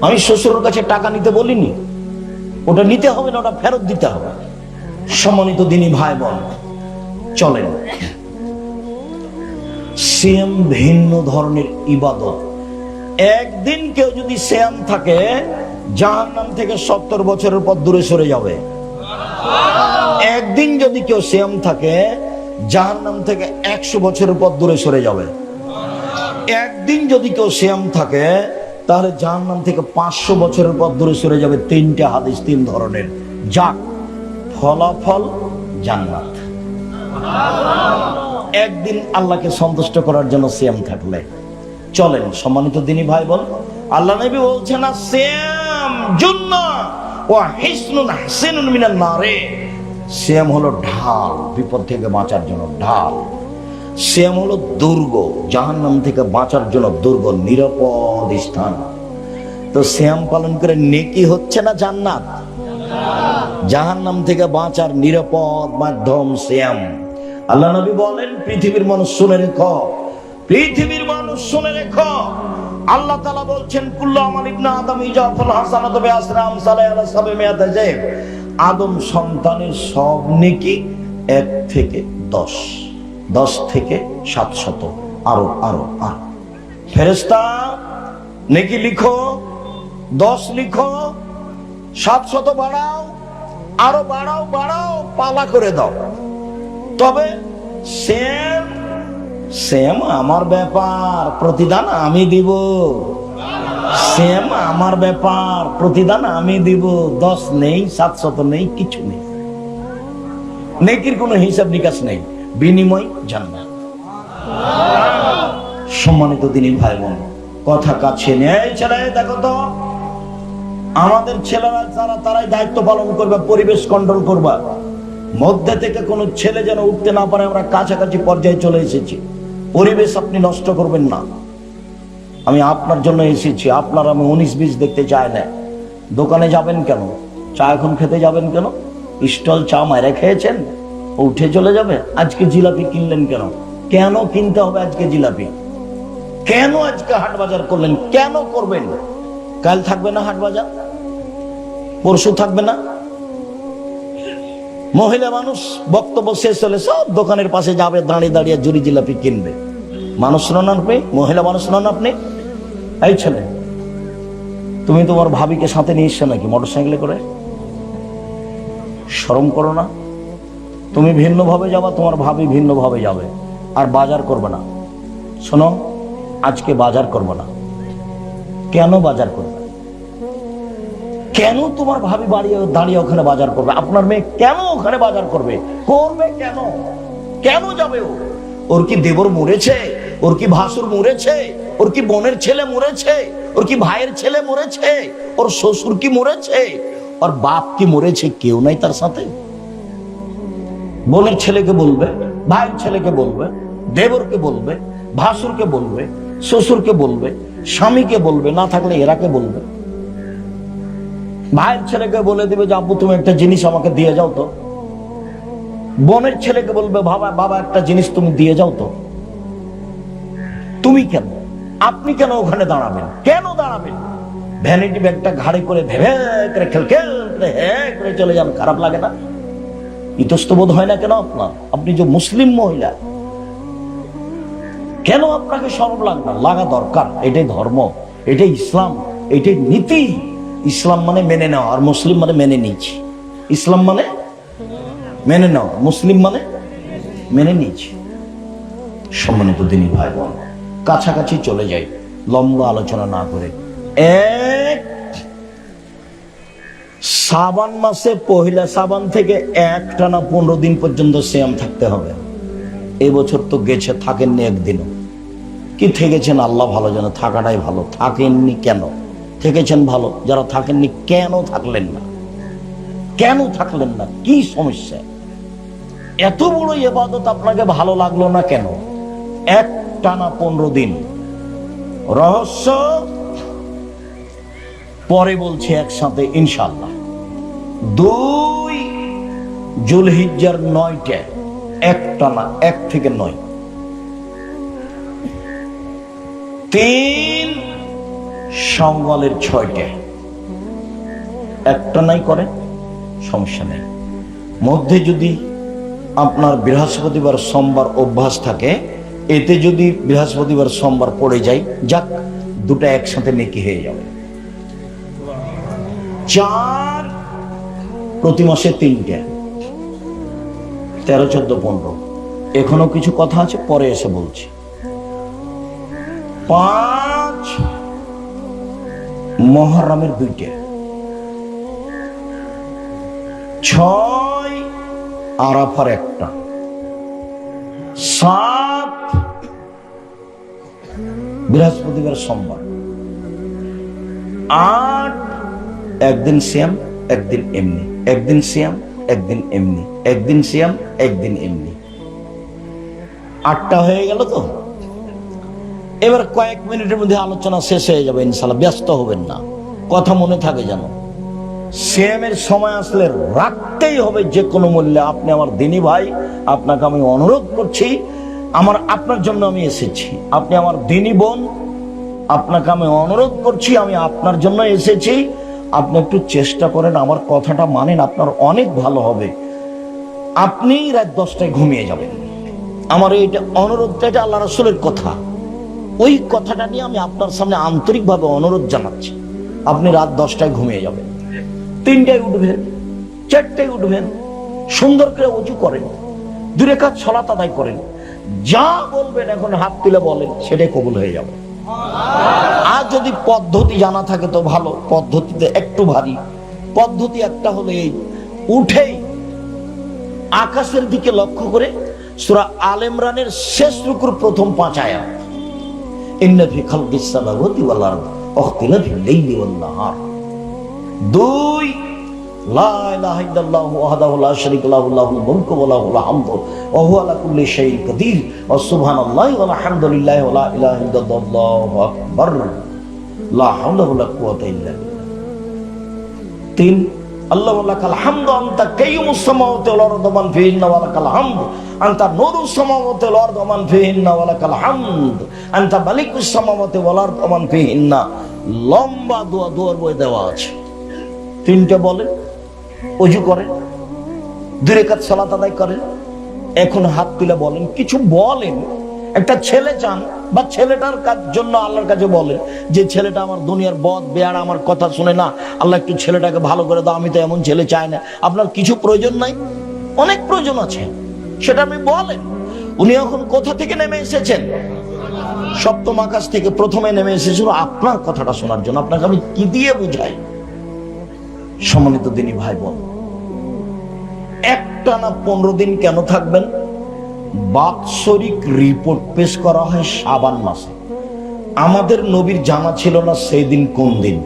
আমি শ্বশুরের কাছে টাকা নিতে বলিনি, ওটা নিতে হবে না, ওটা ফেরত দিতে হবে। সম্মানিত দিনী ভাই বোন, চলেন। সিয়াম ভিন্ন ধরনের ইবাদত। একদিন কেউ যদি সিয়াম থাকে, জাহান্নাম থেকে 70 বছরের পর দূরে সরে যাবে। একদিন যদি কেউ সিয়াম থাকে, জাহান্নাম থেকে 100 বছরের পর দূরে সরে যাবে। একদিন যদি কেউ সিয়াম থাকে, তাহলে জাহান্নাম থেকে 500 বছরের পর দূরে সরে যাবে। 3টা হাদিস, 3 ধরনের। যাক, ফলাফল জান্নাত। একদিন আল্লাহকে সন্তুষ্ট করার জন্য সিয়াম থাকলে চলেন। সম্মানিত দিনী ভাই বোন, আল্লাহ নবী বলছেন না, সিয়াম জুন্নাহ ওয়া হিসনুন হাসিনুন মিনান নারে। সিয়াম হলো ঢাল, বিপদ থেকে বাঁচার জন্য ঢাল। সিয়াম হলো দুর্গ, জাহান্নাম থেকে বাঁচার জন্য দুর্গ, নিরাপদ স্থান। তো সিয়াম পালন করে নেকি হচ্ছে না জান্নাত? জাহান্নাম থেকে বাঁচার নিরাপদ মাধ্যম সিয়াম। আল্লাহ নবী বলেন, পৃথিবীর মানুষ শুনে রেখো, পৃথিবীর মানুষ শুনে রেখো, আল্লাহ তাআলা বলছেন, কুল্লু আমাল ইবনে আদম ইজাফাল হাসানাতু বিআশরি আমসালিহা আলা 700 যায়ব। আদম সন্তানের সব নেকি 1 থেকে 10, 10 থেকে 700, আরো আরো আরো। ফেরেশতা নেকি লিখো, 10 লিখো, 700 বাড়াও, আরো বাড়াও বাড়াও, পালা করে দাও। তবে সেম আমার ব্যাপার, প্রতিদান আমি দিব। সেম আমার ব্যাপার, প্রতিদান আমি দিব। 10 নেই, 700 নেই, কিছু নেই, নেকির কোনো হিসাব নিকাশ নেই, বিনিময় জান্নাত। সম্মানিত দিনী ভাই বোন, কথা কাছে নেই। ছেলে দেখো তো, আমাদের ছেলেরা যারা, তারাই দায়িত্ব পালন করবে, পরিবেশ কন্ট্রোল করবা। মধ্যে থেকে কোনো ছেলে যেন উঠতে না পারে। আমরা কাছাকাছি পর্যায়ে চলে এসেছি। পরিবেশ আপনি নষ্ট করবেন না। আমি আপনার জন্য এসেছি, আপনার আমি 19-20 দেখতে চাই না। দোকানে যাবেন কেন? চা এখন খেতে যাবেন কেন? স্টল চা মারে খেয়েছেন, উঠে চলে যাবে। আজকে জিলাপি কিনলেন কেন? কেন কিনতে হবে আজকে জিলাপি? কেন আজকে হাট বাজার করলেন? কেন করবেন? কাল থাকবে না হাট বাজার? পরশু থাকবে না? মহিলা মানুষ বক্তব্য শেষ হলে সব দোকানের পাশে যাবে, দাঁড়িয়ে দাঁড়িয়ে জুড়ি জিলাপি কিনবে। মানুষ নন আপনি? মহিলা মানুষ নন আপনি? এই ছেলে, তুমি তোমার ভাবিকে সাথে নিয়ে এসছো নাকি মোটরসাইকেলে করে? শরম করো না? তুমি ভিন্ন ভাবে যাবা, তোমার ভাবি ভিন্ন ভাবে যাবে, আর বাজার করবে না। শোনো, আজকে বাজার করবে না। কেন বাজার করবে? কেন তোমার ভাবি দাঁড়িয়ে ওখানে বাজার করবে? আপনার মেয়ে কেন ওখানে বাজার করবে? করবে কেন? কেন যাবে ও? ওর কি দেবর মরেছে? ওর কি ভাসুর মরেছে? ওর কি বোনের ছেলে মরেছে? ওর কি ভাইয়ের ছেলে মরেছে? ওর শ্বশুর কি মরেছে? ওর বাপ কি মরেছে? কেউ নাই তার সাথে। বোনের ছেলেকে বলবে, ভাইয়ের ছেলেকে বলবে, দেবরকে বলবে, ভাসুরকে বলবে, শ্বশুরকে বলবে, স্বামীকে বলবে, না থাকলে এরাকে বলবে। ভাইয়ের ছেলেকে বলে দিবে যে আব্বু তুমি একটা জিনিস আমাকে দিয়ে যাও তো। বোনের ছেলেকে বলবে বাবা বাবা একটা জিনিস তুমি দিয়ে যাও তো। তুমি কেন, আপনি কেন ওখানে দাঁড়াবেন? কেন দাঁড়াবেন? ভ্যানিটি ব্যাগটা ঘাড়ে করে ভেবে করে খেলখেল করে হ্যাঁ করে চলে যান, খারাপ লাগে না? ইতস্তবোধ হয় না কেন আপনার? আপনি যে মুসলিম মহিলা, কেন আপনাকে শরম লাগবে? লাগা দরকার। এটাই ধর্ম, এটাই ইসলাম, এটাই নীতি। ইসলাম মানে মেনে নেওয়া, আর মুসলিম মানে মেনে নিয়েছি। ইসলাম মানে মেনে নেওয়া, মুসলিম মানে মেনে নিয়েছি। সম্মানিত দিনী ভাই বোন, কাছাকাছি চলে যাই, লম্বা আলোচনা না করে। শ্রাবণ মাসে পহিলা শ্রাবণ থেকে একটানা 15 দিন পর্যন্ত সিয়াম থাকতে হবে। এবছর তো গেছে, থাকেননি একদিনও। কি থেকেছেন আল্লাহ ভালো জানে, থাকাটাই ভালো। থাকেননি কেন? থেকেছেন ভালো। যারা থাকেননি কেন থাকলেন না? কেন থাকলেন না? কি সমস্যা? এত বড় ইবাদত আপনাকে ভালো লাগলো না কেন? একটানা 15 দিন। রহস্য পরে বলছি একসাথে ইনশাআল্লাহ। 2 জুলহিজ্জার 9টা, একটানা 1 থেকে 9। 3 শাওয়ালের 6টা, একটানাই করেন, সমস্যা নেই। মধ্যে যদি আপনার বৃহস্পতিবার সোমবার অভ্যাস থাকে, এতে যদি বৃহস্পতিবার সোমবার পড়ে যায়, যাক, দুটা একসাথে নেকি হয়ে যাবে। 4 প্রতি মাসে 3টা, 13, 14, 15। এখনো কিছু কথা আছে, পরে এসে বলছি। 5 মুহররমের 2টা, 6 আরাফার 1টা, 7 বৃহস্পতিবার সোমবার, 8 একদিন সিয়াম একদিন এমনি, একদিন সিয়াম একদিন এমনি, একদিন সিয়াম একদিন এমনি। 8টা হয়ে গেল তো। এবার কয়েক মিনিটের মধ্যে আলোচনা শেষ হয়ে যাবে ইনশাআল্লাহ, ব্যস্ত হবেন না, কথা মনে থাকে যেন। সিয়ামের সময় আসলে রাখতেই হবে যে কোনো মূল্যে। আপনি আমার দিনী ভাই, আপনাকে আমি অনুরোধ করছি, আপনার জন্য আমি এসেছি। আপনি আমার দিনী বোন, আপনাকে আমি অনুরোধ করছি, আমি আপনার জন্য এসেছি। আপনি একটু চেষ্টা করেন, আমার কথাটা মানেন, আপনার অনেক ভালো হবে। আপনি রাত 10টায় ঘুমিয়ে যাবেন। আমার এইটা অনুরোধটা, এটা আল্লাহ রাসূলের কথা। ওই কথাটা নিয়ে আমি আপনার সামনে আন্তরিকভাবে অনুরোধ জানাচ্ছি। আপনি রাত 10টায় ঘুমিয়ে যাবেন, 3টায় উঠবেন, 4টায় উঠবেন, সুন্দর করে ওযু করেন, 2 রাকাত সালাত আদায় করেন, যা বলবেন এখন হাত তুলে বলেন, সেটাই কবুল হয়ে যাবে। আর যদি পদ্ধতি জানা থাকে তো ভালো, পদ্ধতিতে একটু ভারী। পদ্ধতি একটা হলো এই, উঠেই আকাশের দিকে লক্ষ্য করে সূরা আল ইমরানের শেষ রুকুর প্রথম 5 আয়াত, ইন্না ফি খালকিস সামাওয়াতি ওয়াল আরদি ওয়াখতিলাফিল লাইলি ওয়ান নাহার। 2 লা ইলাহা ইল্লাল্লাহু ওয়াহদাহু লা শারীকা লাহু লাহুল মুলকু ওয়া লাহুল হামদু ওয়া হুয়া আলা কুল্লি শাইইন কাদির ওয়া সুবহানাল্লাহি ওয়া আলহামদুলিল্লাহি ওয়া লা ইলাহা ইল্লাল্লাহু আকবার লা হাওলা ওয়া লা কুওয়াতা ইল্লা বিল্লাহ। 3 আল্লাহু লাকাল হামদু আনতা কাইয়ুমুস সামাওয়াতি ওয়াল আরদি ওয়া মান ফিহিন্না ওয়া লাকাল হামদু আনতা নূরুস সামাওয়াতি ওয়াল আরদি ওয়া মান ফিহিন্না ওয়া লাকাল হামদ আনতা মালিকুস সামাওয়াতি ওয়াল আরদি ওয়া মান ফিহিন্না। লম্বা দোয়া, দোয়ার বই দেওয়া আছে। 3টা বলেন, ওযু করেন, 2 রাকাত সালাত আদায় করেন। এখন হাত তুলে বলেন, কিছু বলেন। একটা ছেলে চান, বা ছেলেটার জন্য আল্লাহর কাছে বলেন যে ছেলেটা আমার দুনিয়ার বদ বেয়ারা, আমার কথা শুনে না, আল্লাহ একটু ছেলেটাকে ভালো করে দাও, আমি তো এমন ছেলে চাই না। আপনার কিছু প্রয়োজন নাই, অনেক প্রয়োজন আছে, সেটা আপনি বলেন। উনি এখন কোথা থেকে নেমে এসেছেন? 7ম আকাশ থেকে প্রথমে নেমে এসেছিল আপনার কথাটা শোনার জন্য। আপনাকে আমি কি দিয়ে বুঝাই? সম্মানিত দিনী ভাই বোন, একটানা 15 দিন কেন থাকবেন? বাৎসরিক রিপোর্ট পেশ করা হয় শাবান মাসে। আমাদের নবীর জানা ছিল না সেই দিন কোন দিন,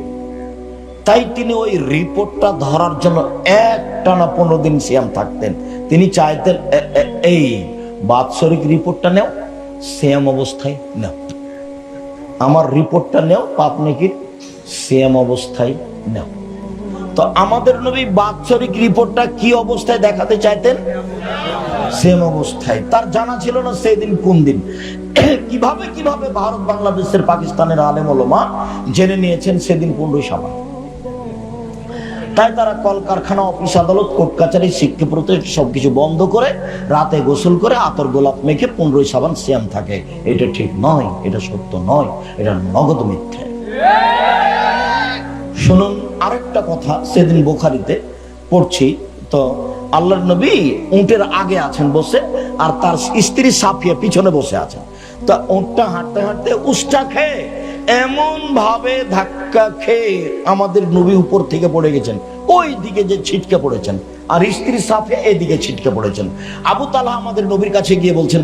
তাই তিনি ওই রিপোর্টটা ধরার জন্য একটানা 15 দিন সিয়াম থাকতেন। তিনি চাইতেন এই বাৎসরিক রিপোর্টটা নেও, সেম অবস্থায় নাও। আমার রিপোর্টটা নেও, পাপ নেকির সেম অবস্থায় নাও। তো আমাদের নবী বাৎসরিক রিপোর্টটা কি অবস্থায় দেখাতে চাইতেন? সেম অবস্থায়। তার জানা ছিল না সেদিন কোন দিন। কিভাবে কিভাবে ভারত, বাংলাদেশের, পাকিস্তানের আলেম ওলামা জেনে নিয়েছেন সেদিন 15ই শাবান। তাই তারা কলকারখানা, অফিস, আদালত, কোর্ট কাছারি, শিক্ষা প্রতিষ্ঠান সবকিছু বন্ধ করে রাতে গোসল করে আতর গোলাপ মেখে 15ই শাবান সিয়াম থাকে। এটা ঠিক নয়, এটা সত্য নয়, এটা নগদ মিথ্যে। শুনুন আরেকটা কথা, সেদিন বুখারীতে পড়ছি, তো আল্লাহর নবী উটের আগে আছেন বসে, আর তার স্ত্রী সাফিয়া পিছনে বসে আছেন। তা উটটা হাঁটতে হাঁটতে উষ্টা খেয়ে এমন ভাবে ধাক্কা খেয়ে আমাদের নবী উপর থেকে পড়ে গেছেন, ওই দিকে যে ছিটকে পড়েছেন, আর স্ত্রী সাফিয়া এদিকে ছিটকে পড়েছেন। আবু তালহা আমাদের নবীর কাছে গিয়ে বলছেন,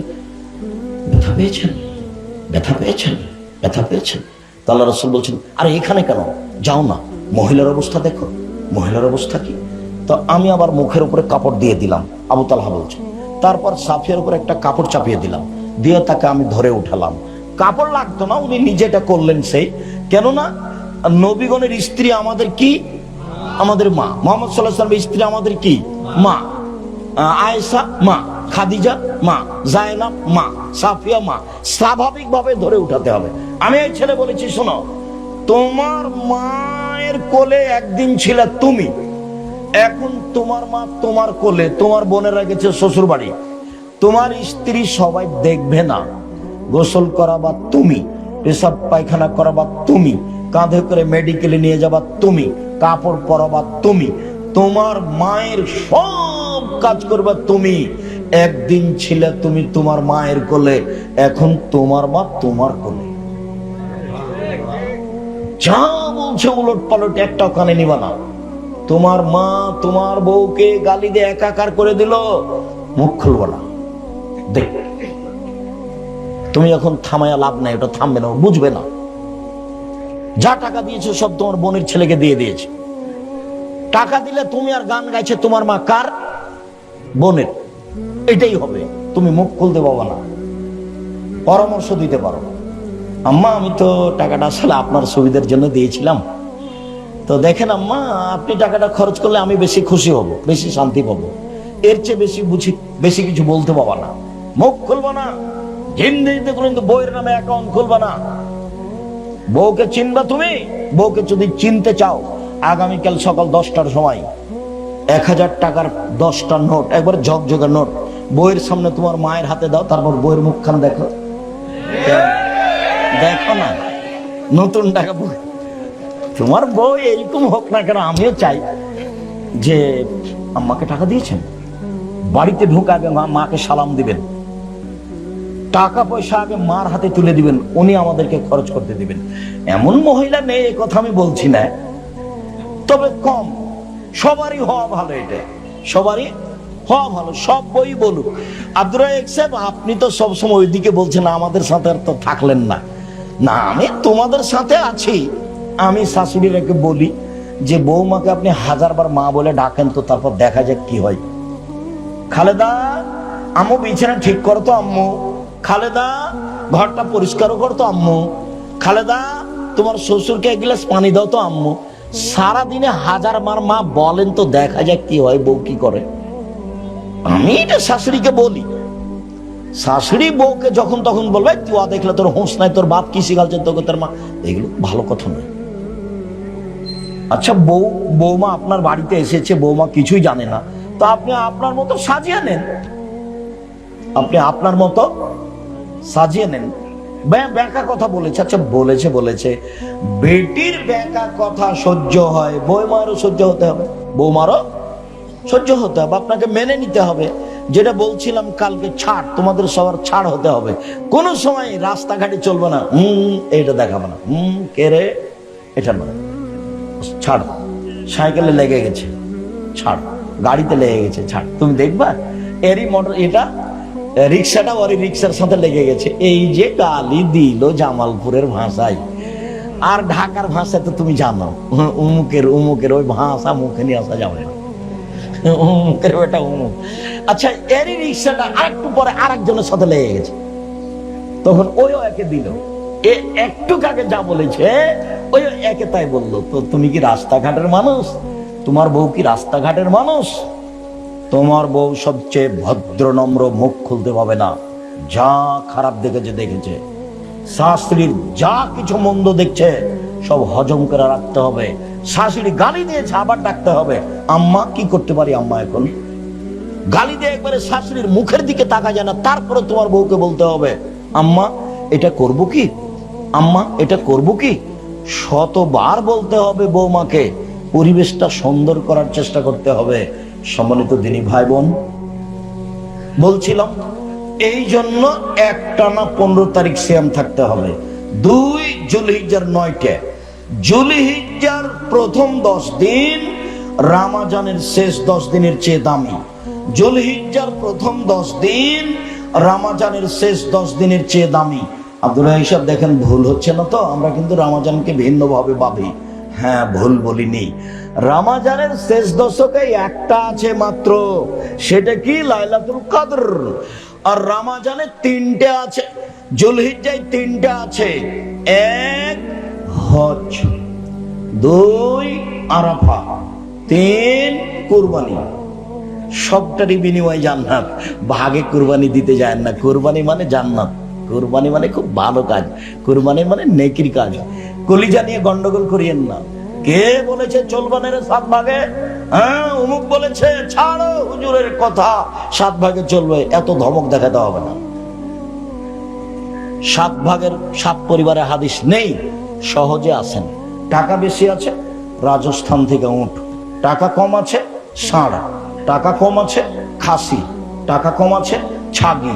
ব্যথা পেয়েছেন, ব্যথা পেয়েছেন, ব্যথা পেয়েছেন। তো আল্লাহ রাসূল বলছেন, আরে এখানে কেন, যাও না, মহিলার অবস্থা দেখো, মহিলার অবস্থা কি। তো আমি আবার মুখের উপরে কাপড় দিয়ে দিলাম, আবু তালহা বলছেন। তারপর সাফিয়ার উপর একটা কাপড় চাপিয়ে দিলাম, দিয়ে তাকে আমি ধরে উঠালাম। কাপড় লাগতো না, উনি নিজেটা করলেন সেই। কেননা নবীগণের স্ত্রী আমাদের কি? আমাদের মা। মুহাম্মদ সাল্লাল্লাহু আলাইহি ওয়াসাল্লামের স্ত্রী আমাদের কি? মা। আয়েশা মা, খাদিজা মা, জায়নাব মা, সাফিয়া মা। স্বাভাবিকভাবে ধরে উঠাতে হবে। আমি এই ছেলে বলেছি, শোনো, তোমার মায়ের কোলে একদিন ছিলে তুমি, এখন তোমার মা তোমার কোলে, তোমার বোনেরা গেছে শ্বশুর বাড়ি, তোমার স্ত্রী সবাই দেখবে না, গোসল করাবা তুমি, পেশাব পায়খানা করাবা তুমি, কাঁধে করে মেডিকেলে নিয়ে যাবা তুমি, কাপড় পরাবা তুমি, তোমার মায়ের সব কাজ করবা তুমি। একদিন ছিলে তুমি তোমার মায়ের কোলে, এখন তোমার মা তোমার কোলে। যা বলছে উলট পালট একটা কানে নিবা না। তোমার মা তোমার বউকে গালি দিয়ে একাকার করে দিল, মুখ খুলবো না। দেখ, তুমি এখন থামায়া লাভ নাই, ওটা থামবে না, বুঝবে না। যা টাকা দিয়েছো সব তোমার বোনের ছেলেকে দিয়ে দিয়েছে। টাকা দিলে তুমি আর গান গাইছে তোমার মা কার? বোনের। এটাই হবে, তুমি মুখ খুলতে পারবো না। পরামর্শ দিতে পারো, আম্মা আমি তো টাকাটা আসলে আপনার সুবিধার জন্য দিয়েছিলাম, তো দেখেন আম্মা, আপনি টাকাটা খরচ করলে আমি বেশি খুশি হব, বেশি শান্তি পাবো, এর চেয়ে বেশি কিছু বলতে পারবা না। মুখ খুলবা না, জিন্দেগিতে কিন্তু বউয়ের নামে অ্যাকাউন্ট খুলবা না। বউকে চিনবা তুমি? বউকে যদি চিনতে চাও, আগামীকাল সকাল 10টার সময় 1000 টাকার 10টা নোট, একবার ঝকঝকে নোট বউয়ের সামনে তোমার মায়ের হাতে দাও, তারপর বউয়ের মুখখান দেখো, দেখো না, নতুন টাকা। তোমার বউ এইরকম হোক না কেন, আমিও চাই যে আম্মাকে টাকা দিয়েছেন, বাড়িতে ঢুকে আগে মাকে সালাম দিবেন, টাকা পয়সা আগে মার হাতে তুলে দিবেন, উনি আমাদেরকে খরচ করতে দিবেন। এমন মহিলা নেই, এই কথা আমি বলছি না, তবে কম। সবারই হওয়া ভালো, এটা সবারই হওয়া ভালো, সব বই বলুক। আব্দুর রাজ্জাক সাহেব, আপনি তো সবসময় ওইদিকে বলছেন, আমাদের সাথে আর তো থাকলেন না। না, আমি তোমাদের সাথে আছি। আমি শাশুড়িরাকে বলি যে বৌমাকে আপনি 1000 বার মা বলে ডাকেন তো, তারপর দেখা যাক কি হয়। খালেদা, আম্মু বিছানা ঠিক করো তো আম্মু, খালেদা ঘরটা পরিষ্কার করো তো আম্মু, খালেদা তোমার শ্বশুরকে 1 গ্লাস পানি দাও তো আম্মু। সারাদিনে 1000 বার মা বলেন তো, দেখা যাক কি হয়, বউ কি করে। আমি এটা শাশুড়িকে বলি। শাশুড়ি বউকে যখন তখন বলবে, তুই দেখলে তোর হুঁশ নাই, তোর বাপ কি শিখালছে তোকে তোর মা, এগুলো ভালো কথা নয়। আচ্ছা, বৌমা আপনার বাড়িতে এসেছে, বৌমা কিছুই জানে না, তো আপনি আপনার মতো সাজিয়ে নেন, আপনি আপনার মতো সাজিয়ে নেন। ব্যাকা কথা বলেছে, আচ্ছা বলেছে বেটির ব্যাকা কথা সহ্য হয়, বৌমারও সহ্য হতে হবে, বৌমারও সহ্য হতে হবে, আপনাকে মেনে নিতে হবে। যেটা বলছিলাম কালকে, ছাড়, তোমাদের সবার ছাড় হতে হবে। কোনো সময় রাস্তাঘাটে চলবে না, এটা দেখাবে না, কে রে, এটা নয়, ছাড়, সাইকেলে লেগে গেছে ছাড়, গাড়িতে লেগে গেছে ছাড়, তুমি দেখবা এরই মোটর, এটা রিক্সাটা ওরই রিক্সার সাথে লেগে গেছে। এই যে গালি দিল জামালপুরের ভাষায়, আর ঢাকার ভাষা তো তুমি জানো, উমুকের ওই ভাষা মুখে নিয়ে আসা যাবে না, উমুকের ওটা উমুক। আচ্ছা, এরই রিক্সাটা আরেকটু পরে আরেকজনের সাথে লেগে গেছে, তখন ওইও একে দিল। এ একটু আগে যা বলেছে ওই একে তাই বললো। তো তুমি কি রাস্তাঘাটের মানুষ? তোমার বউ কি রাস্তাঘাটের মানুষ? তোমার বউ সবচেয়ে ভদ্র নম্র, মুখ খুলতে পাবে না, যা খারাপ দেখেছে দেখেছে। শাশুড়ির যা কিছু মন্দ দেখছে সব হজম করে রাখতে হবে। শাশুড়ি গালি দিয়েছে, আবার ডাকতে হবে আম্মা। কি করতে পারি আম্মা? এখন গালি দিয়ে একবারে শাশুড়ির মুখের দিকে তাকা যায় না, তারপরে তোমার বউকে বলতে হবে আম্মা এটা করব কি, আম্মা এটা করব কি। শতবার বলতে হবে বৌমাকে, পরিবেশটা সুন্দর করার চেষ্টা করতে হবে। সম্মানিত দিনী ভাই বোন, বলছিলাম এই জন্য একটানা 15 তারিখ সিয়াম থাকতে হবে। 2 জুলহিজ্জার 9টে, জুলহিজ্জার প্রথম 10 দিন রামাজানের শেষ 10 দিনের চেয়ে দামি। জুলহিজ্জার প্রথম 10 দিন রামাজানের শেষ 10 দিনের চেয়ে দামি। আব্দুল্লাহ হিসাব দেখেন, ভুল হচ্ছে না তো? আমরা কিন্তু রামাজানকে ভিন্নভাবে ভাবি। হ্যাঁ, ভুল বলিনি। রামাজানের শেষ দশকে একটা আছে মাত্র, সেটা কি? লাইলাতুল কদর। আর রামাজানে 3টে আছে, জুলহিজ্জায় 3টে আছে। 1 হজ, 2 আরাফা, 3 কুরবানি। সবটারই বিনিময় জান্নাত। ভাগে কুরবানি দিতে যায় না। কুরবানি মানে জান্নাত, কুরবানি মানে খুব ভালো কাজ, কুরবানি মানে নেকির কাজ। কলিজা নিয়ে গন্ডগোল করিয়েন না। কে বলেছে চলবানের 7 ভাগে? হ্যাঁ, অমুক বলেছে। ছাড়ো হুজুরের কথা, 7 ভাগে চলবে, এত ধমক দেখাতে হবে না। 7 ভাগের 7 পরিবারে হাদিস নেই, সহজে আছেন। টাকা বেশি আছে, রাজস্থান থেকে উট। টাকা কম আছে, ষাঁড়। টাকা কম আছে, খাসি। টাকা কম আছে, ছাগি।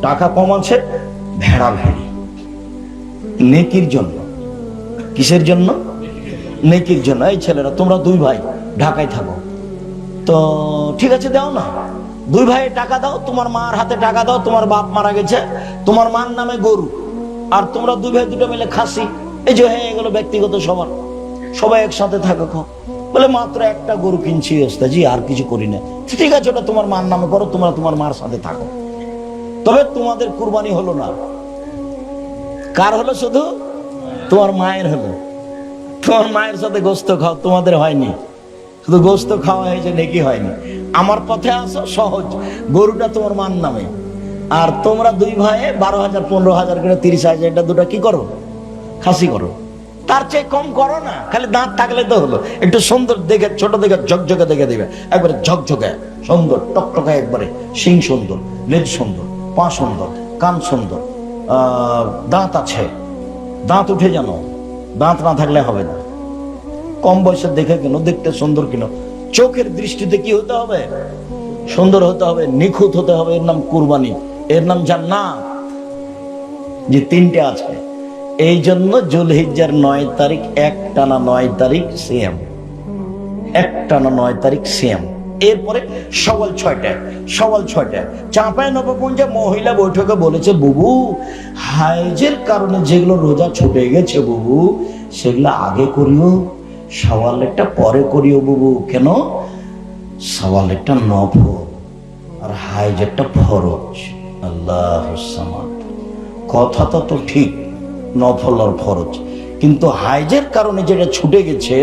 টাকা কম আছে, ভেড়া ভেড়ি। নেকির জন্য। কিসের জন্য? নেকির জন্য। এই ছেলেরা, তোমরা 2 ভাই ঢাকায় থাকো, তো ঠিক আছে, দাও না, 2 ভাই টাকা দাও। তোমার মার হাতে টাকা দাও, তোমার বাপ মারা গেছে, তোমার মার নামে গরু, আর তোমরা 2 ভাই 2টো মিলে খাসি। এই যে হ্যাঁ, এগুলো ব্যক্তিগত সবার, সবাই একসাথে থাকো। বলে মাত্র একটা গরু কিনছি ওস্তাদ জি, আর কিছু করি না। ঠিক আছে, ওটা তোমার মার নামে করো, তোমরা তোমার মার সাথে থাকো। তবে তোমাদের কুরবানি হলো না। কার হলো? শুধু তোমার মায়ের হলো। তোমার মায়ের সাথে গোস্ত খাও, তোমাদের হয়নি। শুধু গোস্ত খাওয়া হয়েছে, নেকি হয়নি। আমার পথে আসো, সহজ। গরুটা তোমার মার নামে, আর তোমরা 2 ভাইয়ে 12,000 15,000 করে 30,000 এটা 2টা কি করো? খাসি করো। তার চেয়ে কম করো না, খালি দাঁত থাকলে তো হলো। একটু সুন্দর দেখে, ছোট দেখে, ঝকঝকে দেখে দিবে, একবারে ঝকঝকে সুন্দর, টকটকে, একবারে শিং সুন্দর, লেজ সুন্দর, পা সুন্দর, কান সুন্দর, দাঁত আছে, দাঁত উঠে জানো। দাঁত না থাকলে হবে না। কম বয়সে দেখে কেন, দেখতে সুন্দর কেন। চোখের দৃষ্টিতে কি হতে হবে? সুন্দর হতে হবে, নিখুঁত হতে হবে। এর নাম কুরবানি, এর নাম জান্নাত। যে 3টে আছে, এই জন্য জুলহিজ্জার 9 তারিখ একটানা 9 তারিখ সিয়াম, একটানা 9 তারিখ সিয়াম। এরপরে সওয়াল 6টা, সওয়াল 6টা। চাঁপাইনবাবগঞ্জে মহিলা বৈঠকে বলেছে, বুবু হাইজের কারণে যেগুলো রোজা ছুটে গেছে বুবু, সেগুলো আগে করিও, সওয়ালেরটা পরে করিও বুবু। কেন? সওয়ালেরটা নফল আর হাইজেরটা ফরজ। আল্লাহুস সামাদ। কথাটা তো ঠিক, নফল আর ফরজ, কিন্তু হাইজের কারণে যেটা ছুটে গেছে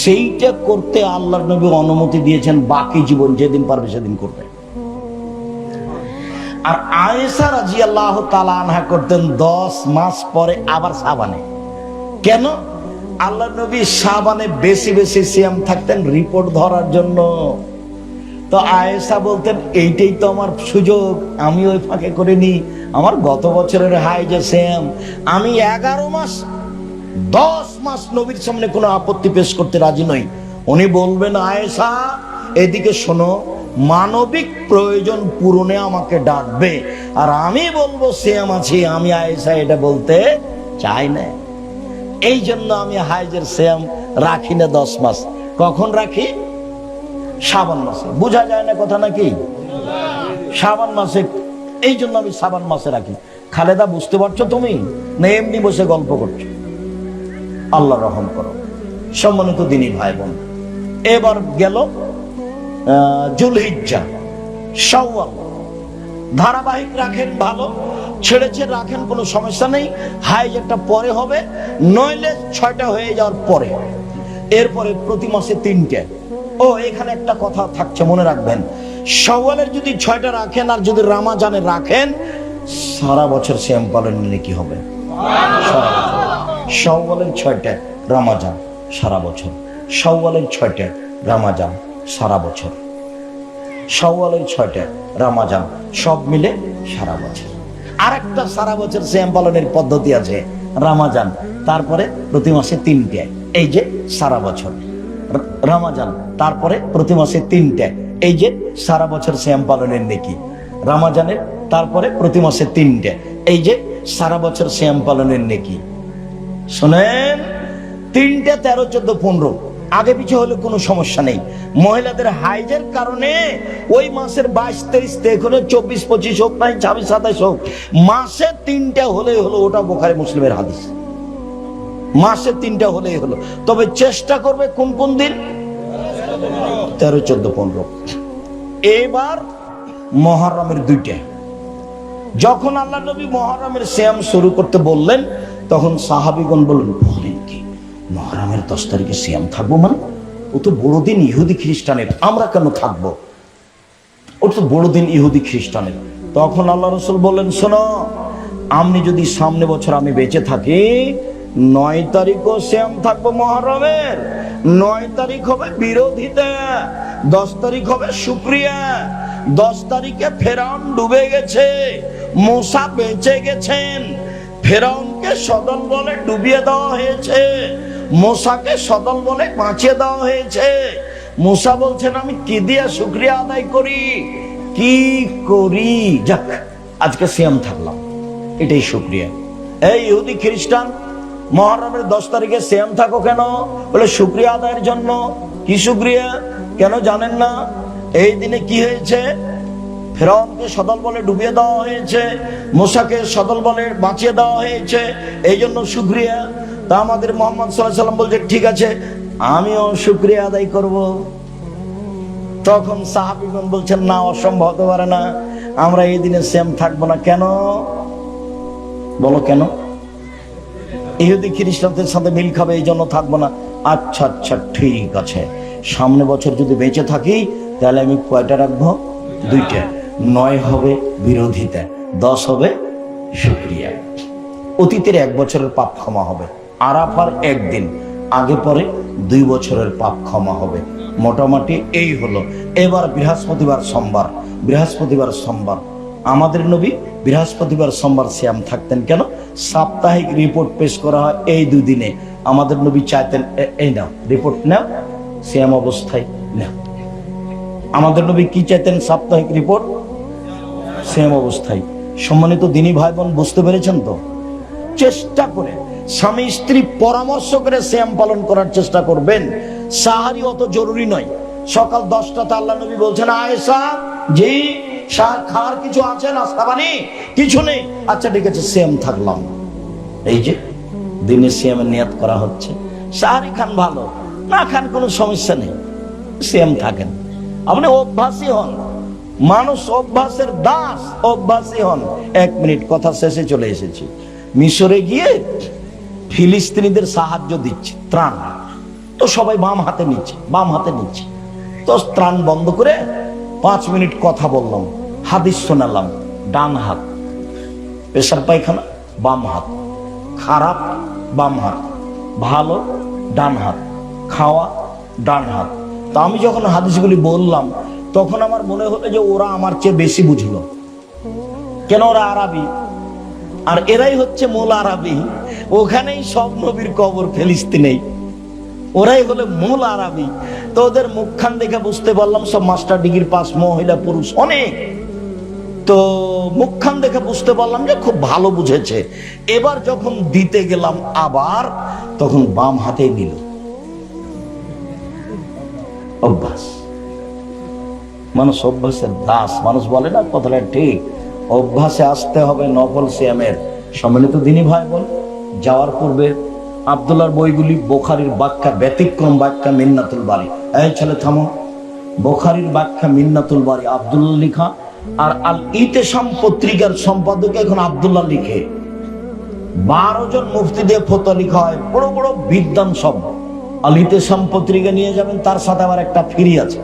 সেইটা করতে আল্লাহর নবী অনুমতি দিয়েছেন, বাকি জীবন যেদিন পারবে সেদিন করবে। আর আয়েশা রাদিয়াল্লাহু তাআলা আনহা করতেন 10 মাস পরে আবার শাবানে। কেন? আল্লাহর নবী শাবানে বেশি বেশি সিয়াম থাকতেন রিপোর্ট ধরার জন্য। তো আয়েশা বলতেন, এইটাই তো আমার সুযোগ, আমি ওই ফাঁকে করে নি। আমার গত বছরের হাইজে সিয়াম, আমি 11 মাস 10 মাস নবীর সামনে কোনো আপত্তি পেশ করতে রাজি নই। উনি বলবেন, আয়েশা এদিকে শোনো, মানবিক প্রয়োজন পূরণে আমাকে ডাকবে, আর আমি বলবো সিয়াম আছি। আমি আয়েশা এটা বলতে চাই না। এই জন্য আমি হাইজের সিয়াম রাখি না 10 মাস। কখন রাখি? শাবান মাসে। বোঝা যায় না কথা নাকি? শাবান মাসে। এই জন্য আমি শাবান মাসে রাখি। খালেদা, বুঝতে পারছো তুমি? না এমনি বসে গল্প করছো? আল্লাহ রহম করো। সম্মানিত দিনী ভাই বোন, এবার গেল জুলহিজ্জা, শাওয়াল ধারাবাহিক রাখেন, ভালো, ছেড়েছে রাখেন, কোনো সমস্যা নেই। হাইজ একটা পরে হবে, নইলে 6টা হয়ে যাওয়ার পরে, এরপরে প্রতি মাসে 3টে। ও এখানে একটা কথা থাকছে, মনে রাখবেন, শাওয়ালের যদি 6টা রাখেন আর যদি রমজানে রাখেন, সারা বছর সিয়াম পালনের কি হবে? শাওয়ালের 6টা, রমজান সারা বছর। শাওয়ালের 6টা, রমজান সারা বছর। শাওয়ালের 6টা, রমজান সব মিলে সারা বছর। আরেকটা সারা বছর সিয়াম পালনের পদ্ধতি আছে, রমজান তারপরে প্রতি মাসে 3টে, এই যে সারা বছর। রমজান তারপরে প্রতি মাসে 3টে, এই যে সারা বছর সিয়াম পালনের নেকি। রমজানের তারপরে প্রতি মাসে 3টে, এই যে সারা বছর সিয়াম পালনের নেকি। শুনেন, 3টে 13 14 15 আগে পিছে হলে কোনো সমস্যা নেই। মহিলাদের হাইজের কারণে ওই মাসের 22 23 থেকে 24 25 হোক, নাই 26 27 হোক, মাসে 3টে হলেই হলো। ওটা বুখারী মুসলিমের হাদিস, মাসে 3টে হলেই হলো। তবে চেষ্টা করবে কোন কোন দিন? 13 14 15। এবার মুহররমের 2টে। যখন আল্লাহ নবী মুহররমের সিয়াম শুরু করতে বললেন, তখন সাহাবীগণ বললেন, বলেন কি মুহররমের 10 তারিখে সিয়াম থাকবো? মানে ও তো বড়দিন ইহুদি খ্রিস্টানের, আমরা কেন থাকবো? ও তো বড়দিন ইহুদি খ্রিস্টানের। তখন আল্লাহ রাসূল বললেন, শোনো, আমি যদি সামনে বছর আমি বেঁচে থাকি, 9 তারিখও সিয়াম থাকবো মুহররমের। 9 তারিখ হবে বিরোধিতা, 10 তারিখ হবে শুকরিয়া। 10 তারিখে ফেরাউন ডুবে গেছে, মূসা বেঁচে গেছেন। ফেরাউনকে সদল বলে ডুবিয়ে দেওয়া হয়েছে, মূসাকে সদল বলে বাঁচিয়ে দেওয়া হয়েছে। মূসা বলছেন, আমি কি দিয়ে শুকরিয়া আদায় করি, কি করি? যাক, আজকে সিয়াম থাকলাম, এটাই শুকরিয়া। এই ইহুদি খ্রিস্টান, মুহররমের 10 তারিখে সিয়াম থাকো কেন? বলে শুকরিয়া আদায়ের জন্য। কি শুকরিয়া? কেন জানেন না? এই দিনে কি হয়েছে? ফেরাউনকে সদল বলে ডুবিয়ে দেওয়া হয়েছে, মূসাকে সদল বলে বাঁচিয়ে দেওয়া হয়েছে, এই জন্য শুকরিয়া। তা আমাদের মুহাম্মদ সাল্লাল্লাহু আলাইহি ওয়াসাল্লাম বলছে, ঠিক আছে, আমিও শুকরিয়া আদায় করব। তখন সাহাবীগণ বলছেন, না, অসম্ভব হতে পারে না, আমরা এই দিনে সিয়াম থাকবো না। কেন বলো, কেন? ইহুদি খ্রিস্টানদের সাথে মিল খাবে, এই জন্য থাকবো না। আচ্ছা আচ্ছা, ঠিক আছে, সামনে বছর যদি বেঁচে থাকি, তাহলে আমি কয়টা রাখবো? 2টে। 9 হবে বিরোধিতা, 10 হবে শুকরিয়া। অতীতের 1 বছরের পাপ ক্ষমা হবে। আরাফার একদিন আগে পরে 2 বছরের পাপ ক্ষমা হবে। মোটামুটি এই হলো। এবার বৃহস্পতিবার সোমবার, বৃহস্পতিবার সোমবার আমাদের নবী বৃহস্পতিবার সোমবার সিয়াম থাকতেন। কেন? সাপ্তাহিক রিপোর্ট পেশ করা হয় এই 2 দিনে। আমাদের নবী চাইতেন, এই নাও রিপোর্ট, নাও, সিয়াম অবস্থায় নাও। আমাদের নবী কি চাইতেন? সাপ্তাহিক রিপোর্ট সিয়াম অবস্থায়। সম্মানিত দিনী ভাই বোন, বুঝতে পেরেছেন তো? চেষ্টা করে স্বামী স্ত্রী পরামর্শ করে সিয়াম পালন করার চেষ্টা করবেন। সাহারি অত জরুরি নয়। সকাল 10টাতে আল্লাহ নবী বলছেন, আয়েশা, জি খাওয়ার কিছু আছে? নাস্তা পানি কিছু নেই? আচ্ছা ঠিক আছে, সিয়াম থাকলাম। এই যে দিনে সিয়ামের নিয়ত করা হচ্ছে। সাহারি খান, ভালো, না খান কোনো সমস্যা নেই, সিয়াম থাকেন। আপনি অভ্যাসী হন, মানুষ অভ্যাসের দাস, অভ্যাসী হন। 1 মিনিট, কথা শেষে চলে এসেছি। মিশরে গিয়ে ফিলিস্তিনিদের সাহায্য দিচ্ছে, ত্রাণ। তো সবাই বাম হাতে নিচ্ছে, বাম হাতে নিচ্ছে। তো ত্রাণ বন্ধ করে 5 মিনিট কথা বললাম, হাদিস শোনালাম। ডান হাত পেশার পায়খানা, বাম হাত খারাপ, বাম হাত ভালো, ডান হাত খাওয়া, ডান হাত। তা আমি যখন হাদিসগুলি বললাম, তখন আমার মনে হলো যে ওরা আমার চেয়ে বেশি বুঝলো। কেন? ওরা আরবি, আর এরাই হচ্ছে মূল আরবি। ওখানেই সব নবীর কবর, ফিলিস্তিনেই। ওরাই হলো মূল আরবি। তো ওদের মুখখান দেখে বুঝতে পারলাম সব মাস্টার ডিগ্রি পাস, মহিলা পুরুষ অনেক। তো মুখখান দেখে বুঝতে পারলাম যে খুব ভালো বুঝেছে। এবার যখন দিতে গেলাম আবার, তখন বাম হাতে নিল। অভ্যাস, মানুষ অভ্যাসের দাস। মানুষ বলে না, কথাটা ঠিক, অভ্যাসে আসতে হবে নফল সিয়ামের। সম্মানিত দিনী ভাই বোন, যাওয়ার পূর্বে আব্দুল্লাহর বইগুলি, বুখারীর ব্যাখ্যা, ব্যতিক্রম ব্যাখ্যা, মিন্নাতুল বারী। এই ছেলে থামো, বুখারীর ব্যাখ্যা মিন্নাতুল বারী আব্দুল্লাহ লিখা, আর আল ইতেসাম পত্রিকার সম্পাদক এখন আব্দুল্লাহ লিখে। 12 জন মুফতি দিয়ে ফতোয়া লিখা হয়, বড় বড় বিদ্বান সব। আল ইতেসাম পত্রিকা নিয়ে যাবেন, তার সাথে আবার একটা ফ্রি আছে।